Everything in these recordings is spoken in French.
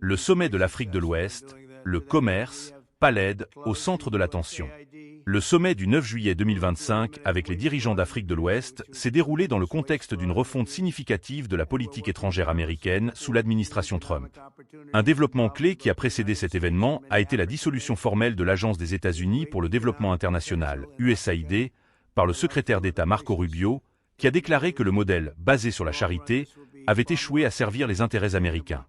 Le sommet de l'Afrique de l'Ouest, le commerce, pas l'aide, au centre de l'attention. Le sommet du 9 juillet 2025 avec les dirigeants d'Afrique de l'Ouest s'est déroulé dans le contexte d'une refonte significative de la politique étrangère américaine sous l'administration Trump. Un développement clé qui a précédé cet événement a été la dissolution formelle de l'Agence des États-Unis pour le développement international, USAID, par le secrétaire d'État Marco Rubio, qui a déclaré que le modèle, basé sur la charité, avait échoué à servir les intérêts américains.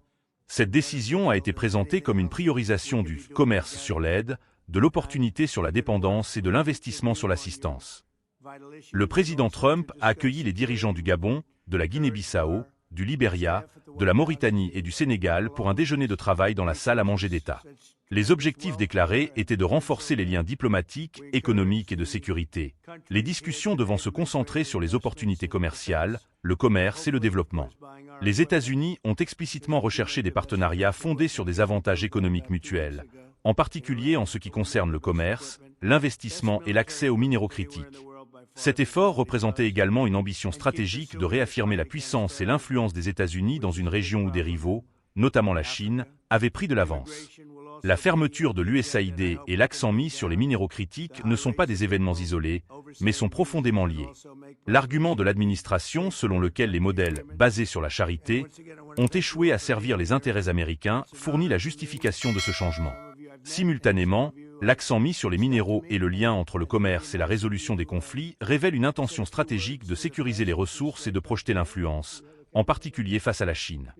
Cette décision a été présentée comme une priorisation du commerce sur l'aide, de l'opportunité sur la dépendance et de l'investissement sur l'assistance. Le président Trump a accueilli les dirigeants du Gabon, de la Guinée-Bissau, du Libéria, de la Mauritanie et du Sénégal pour un déjeuner de travail dans la salle à manger d'État. Les objectifs déclarés étaient de renforcer les liens diplomatiques, économiques et de sécurité, les discussions devant se concentrer sur les opportunités commerciales, le commerce et le développement. Les États-Unis ont explicitement recherché des partenariats fondés sur des avantages économiques mutuels, en particulier en ce qui concerne le commerce, l'investissement et l'accès aux minéraux critiques. Cet effort représentait également une ambition stratégique de réaffirmer la puissance et l'influence des États-Unis dans une région où des rivaux, notamment la Chine, avaient pris de l'avance. La fermeture de l'USAID et l'accent mis sur les minéraux critiques ne sont pas des événements isolés, mais sont profondément liés. L'argument de l'administration selon lequel les modèles basés sur la charité ont échoué à servir les intérêts américains fournit la justification de ce changement. Simultanément, l'accent mis sur les minéraux et le lien entre le commerce et la résolution des conflits révèle une intention stratégique de sécuriser les ressources et de projeter l'influence, en particulier face à la Chine.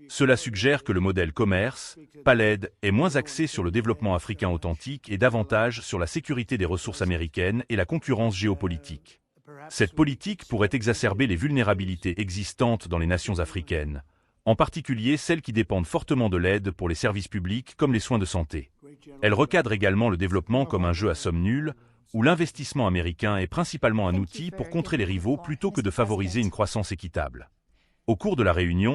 Cela suggère que le modèle commerce, pas l'aide, est moins axé sur le développement africain authentique et davantage sur la sécurité des ressources américaines et la concurrence géopolitique. Cette politique pourrait exacerber les vulnérabilités existantes dans les nations africaines, en particulier celles qui dépendent fortement de l'aide pour les services publics comme les soins de santé. Elle recadre également le développement comme un jeu à somme nulle, où l'investissement américain est principalement un outil pour contrer les rivaux plutôt que de favoriser une croissance équitable. Au cours de la réunion,